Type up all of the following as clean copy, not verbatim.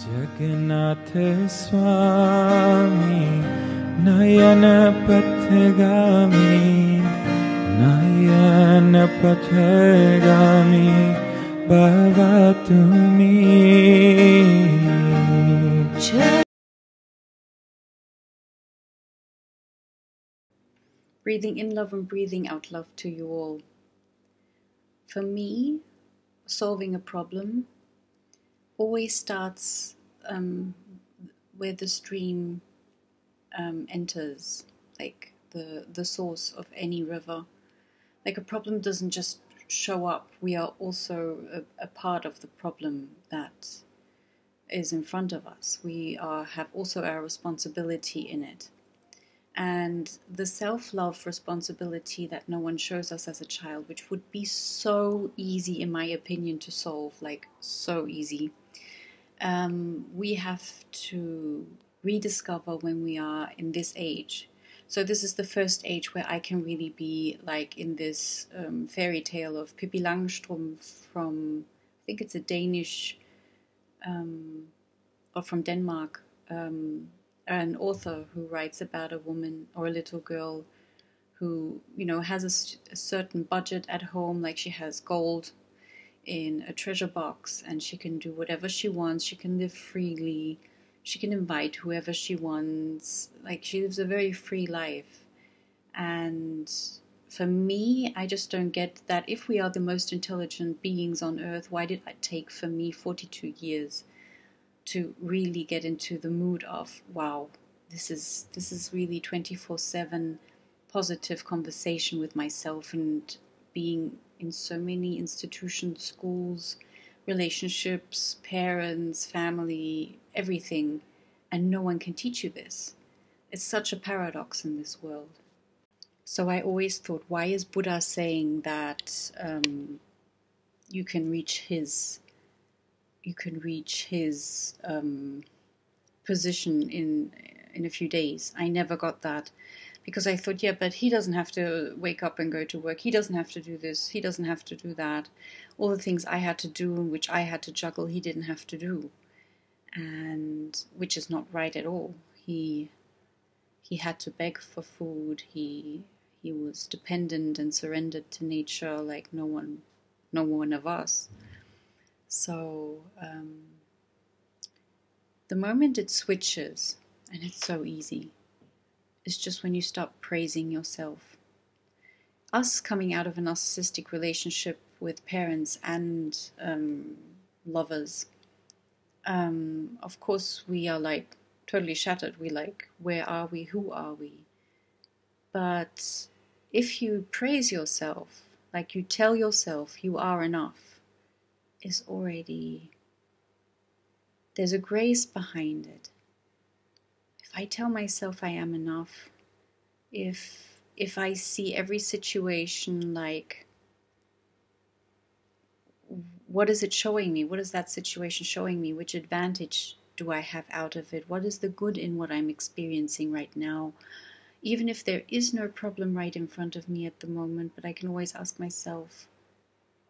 Jagannath Swami Nayana Pathagami Nayana Pathagami Bhavatumi. Breathing in love and breathing out love to you all. For me, solving a problem always starts where the stream enters, like the source of any river. Like a problem doesn't just show up, we are also a part of the problem that is in front of us. We have also our responsibility in it. And the self-love responsibility that no one shows us as a child, which would be so easy, in my opinion, to solve, like so easy, we have to rediscover when we are in this age. So this is the first age where I can really be like in this fairy tale of Pippi Langstrumpf from, I think it's a Danish, or from Denmark, an author who writes about a woman or a little girl who, you know, has a certain budget at home, like she has gold in a treasure box and she can do whatever she wants, she can live freely, she can invite whoever she wants, like she lives a very free life. And for me, I just don't get that if we are the most intelligent beings on earth, why did it take for me 42 years to really get into the mood of, wow, this is really 24/7 positive conversation with myself and being in so many institutions, schools, relationships, parents, family, everything, and no one can teach you this. It's such a paradox in this world. So I always thought, why is Buddha saying that you can reach his position in a few days? I never got that, because I thought, yeah, but he doesn't have to wake up and go to work, he doesn't have to do this, he doesn't have to do that, all the things I had to do and which I had to juggle, he didn't have to do, and which is not right at all. He had to beg for food, he was dependent and surrendered to nature like no one of us. So the moment it switches, and it's so easy, is just when you stop praising yourself. Us coming out of a narcissistic relationship with parents and lovers, of course we are like totally shattered. We like, where are we? Who are we? But if you praise yourself, like you tell yourself you are enough, is already, there's a grace behind it. If I tell myself I am enough, if I see every situation like, what is it showing me? What is that situation showing me? Which advantage do I have out of it? What is the good in what I'm experiencing right now? Even if there is no problem right in front of me at the moment, but I can always ask myself,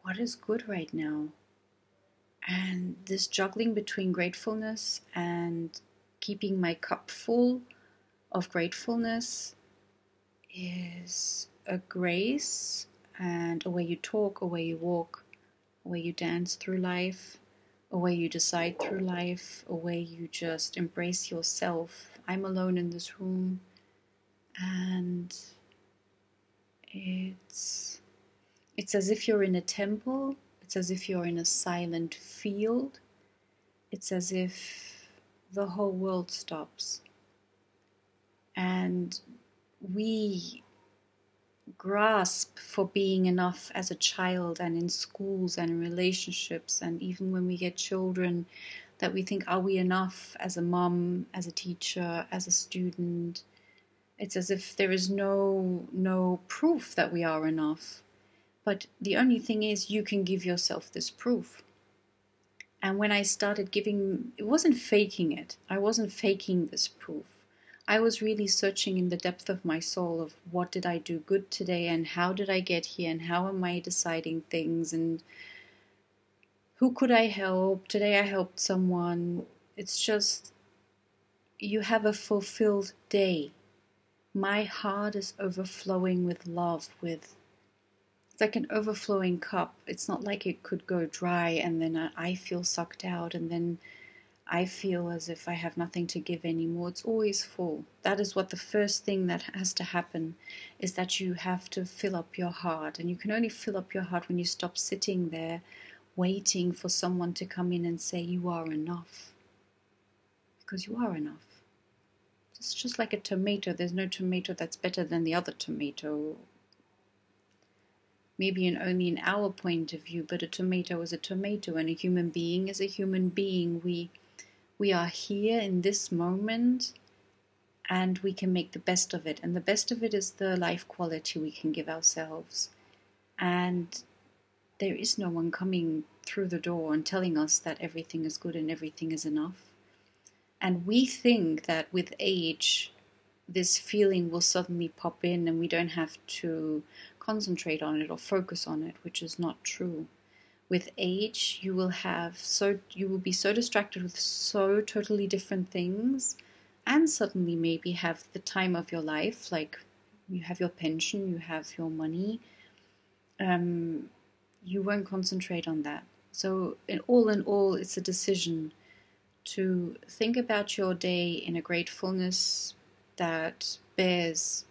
what is good right now? And this juggling between gratefulness and keeping my cup full of gratefulness is a grace, and a way you talk, a way you walk, a way you dance through life, a way you decide through life, a way you just embrace yourself. I'm alone in this room, and it's as if you're in a temple. It's as if you're in a silent field. It's as if the whole world stops. And we grasp for being enough as a child and in schools and in relationships, and even when we get children, that we think, are we enough as a mom, as a teacher, as a student? It's as if there is no proof that we are enough. But the only thing is, you can give yourself this proof. And when I started giving, it wasn't faking it. I wasn't faking this proof. I was really searching in the depth of my soul of what did I do good today, and how did I get here, and how am I deciding things, and who could I help? Today I helped someone. It's just, you have a fulfilled day. My heart is overflowing with love, it's like an overflowing cup. It's not like it could go dry and then I feel sucked out and then I feel as if I have nothing to give anymore. It's always full. That is what the first thing that has to happen is, that you have to fill up your heart. And you can only fill up your heart when you stop sitting there waiting for someone to come in and say you are enough. Because you are enough. It's just like a tomato. There's no tomato that's better than the other tomato. Maybe only in our point of view, but a tomato is a tomato, and a human being is a human being. We are here in this moment, and we can make the best of it. And the best of it is the life quality we can give ourselves. And there is no one coming through the door and telling us that everything is good and everything is enough. And we think that with age, this feeling will suddenly pop in and we don't have to concentrate on it or focus on it, which is not true. With age, you will be so distracted with so totally different things, and suddenly maybe have the time of your life, like you have your pension, you have your money. You won't concentrate on that. So in all, it's a decision to think about your day in a gratefulness that bears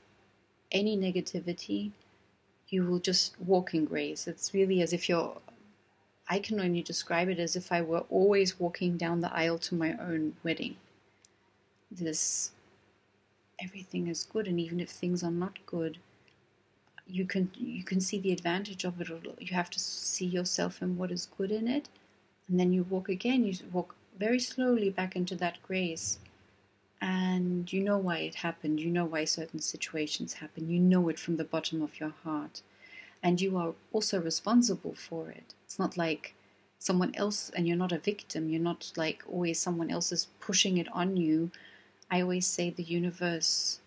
any negativity. You will just walk in grace. It's really as if I can only describe it as if I were always walking down the aisle to my own wedding. Everything is good, and even if things are not good, you can see the advantage of it. You have to see yourself in what is good in it, and then you walk again. You walk very slowly back into that grace, and you know why it happened. You know why certain situations happen. You know it from the bottom of your heart, and you are also responsible for it. It's not like someone else, and you're not a victim. You're not like always someone else is pushing it on you. I always say the universe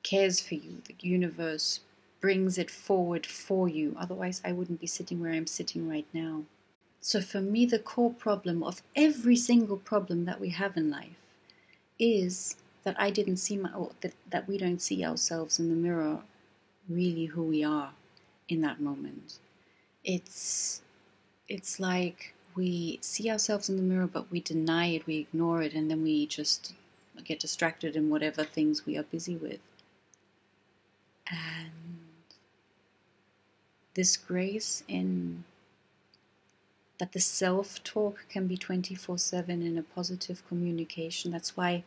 cares for you. The universe brings it forward for you. Otherwise, I wouldn't be sitting where I'm sitting right now. So for me, the core problem of every single problem that we have in life is that that we don't see ourselves in the mirror really who we are in that moment. It's like we see ourselves in the mirror, but we deny it, we ignore it, and then we just get distracted in whatever things we are busy with. And this grace in that the self-talk can be 24/7 in a positive communication. That's why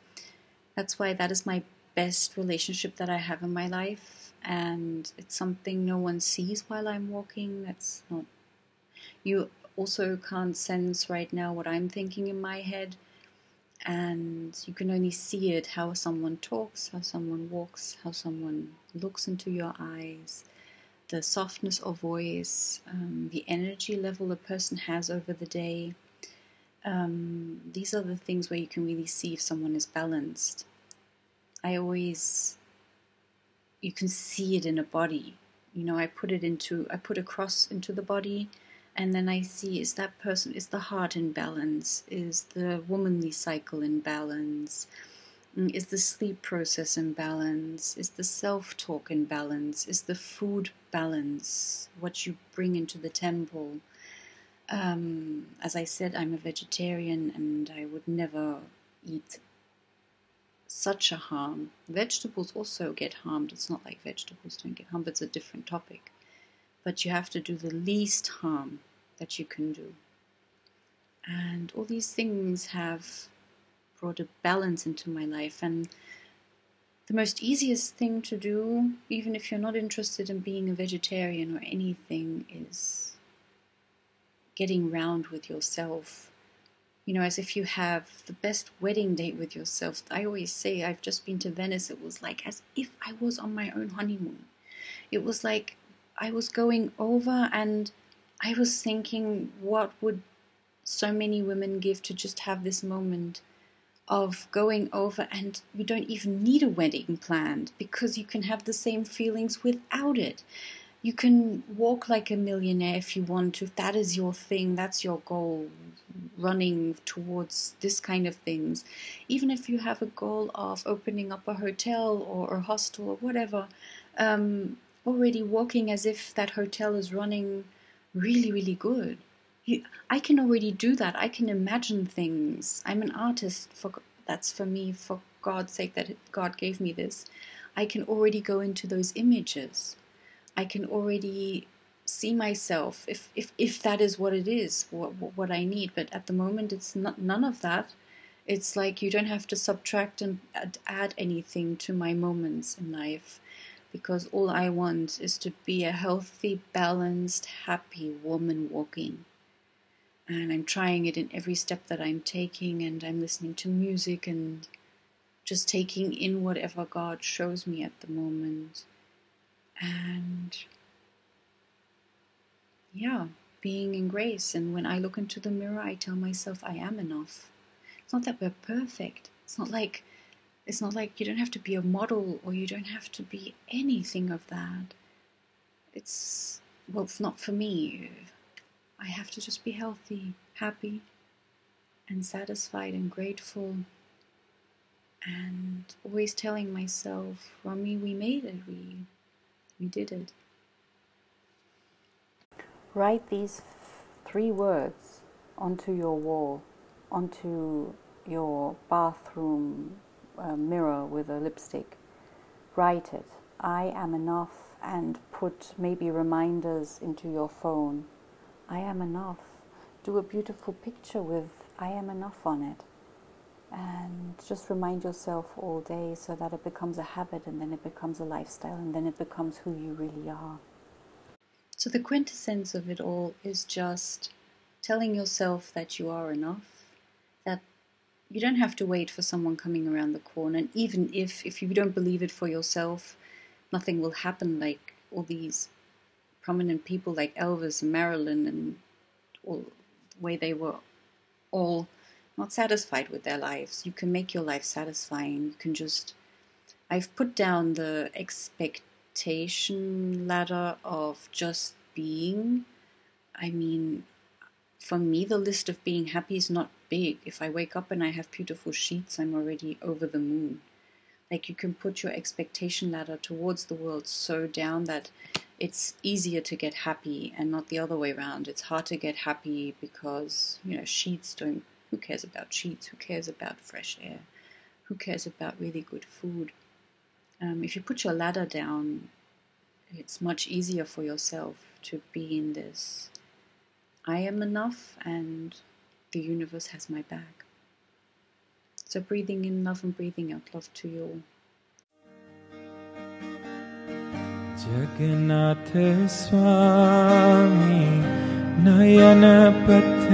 that is my best relationship that I have in my life, and it's something no one sees while I'm walking. That's not, you also can't sense right now what I'm thinking in my head, and you can only see it, how someone talks, how someone walks, how someone looks into your eyes, the softness of voice, the energy level a person has over the day. These are the things where you can really see if someone is balanced. You can see it in a body. I put a cross into the body, and then I see, is the heart in balance? Is the womanly cycle in balance? Is the sleep process in balance? Is the self-talk in balance? Is the food balance? What you bring into the temple? As I said, I'm a vegetarian, and I would never eat such a harm. Vegetables also get harmed. It's not like vegetables don't get harmed. It's a different topic. But you have to do the least harm that you can do. And all these things have brought a balance into my life. And the most easiest thing to do, even if you're not interested in being a vegetarian or anything, is getting round with yourself. As if you have the best wedding date with yourself. I always say, I've just been to Venice. It was like as if I was on my own honeymoon. It was like I was going over, and I was thinking, what would so many women give to just have this moment of going over, and you don't even need a wedding planned, because you can have the same feelings without it. You can walk like a millionaire if you want to. If that is your thing, that's your goal. running towards this kind of things. Even if you have a goal of opening up a hotel or a hostel or whatever, already walking as if that hotel is running really, really good. I can already do that. I can imagine things. I'm an artist. That's for me, for God's sake, that God gave me this. I can already go into those images. I can already see myself, if that is what it is, what I need. But at the moment, it's not none of that. It's like you don't have to subtract and add anything to my moments in life, because all I want is to be a healthy, balanced, happy woman walking. And I'm trying it in every step that I'm taking, and I'm listening to music and just taking in whatever God shows me at the moment. And yeah, being in grace. And when I look into the mirror, I tell myself I am enough. It's not that we're perfect. It's not like you don't have to be a model, or you don't have to be anything of that. It's, well, not for me. I have to just be healthy, happy, and satisfied and grateful. And always telling myself, Romy, we made it. We did it. Write these 3 words onto your wall, onto your bathroom mirror with a lipstick. Write it. I am enough, and put maybe reminders into your phone. I am enough. Do a beautiful picture with I am enough on it. And just remind yourself all day, so that it becomes a habit, and then it becomes a lifestyle, and then it becomes who you really are. So the quintessence of it all is just telling yourself that you are enough, that you don't have to wait for someone coming around the corner. And even if you don't believe it for yourself, nothing will happen, like all these prominent people like Elvis and Marilyn, and all the way they were all not satisfied with their lives. You can make your life satisfying. You can just... I've put down the expectation ladder of just being. I mean, for me, the list of being happy is not big. If I wake up and I have beautiful sheets, I'm already over the moon. Like, you can put your expectation ladder towards the world so down that it's easier to get happy, and not the other way around. It's hard to get happy because, sheets don't... Who cares about sheets? Who cares about fresh air? Who cares about really good food? If you put your ladder down, it's much easier for yourself to be in this I am enough, and the universe has my back. So breathing in love and breathing out love to you all. Jagannath Swami Nayana Pate